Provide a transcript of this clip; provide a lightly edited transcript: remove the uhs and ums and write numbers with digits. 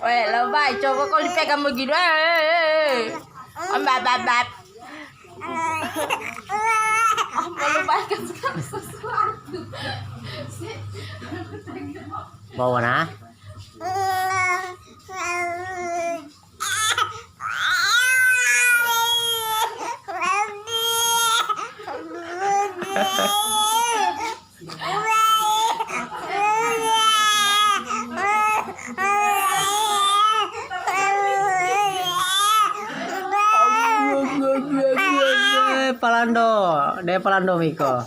Weh, lebay, coba kalau dipegang begitu. Ambab. Melupakan segala sesuatu. Bawa na. Palando, Miko.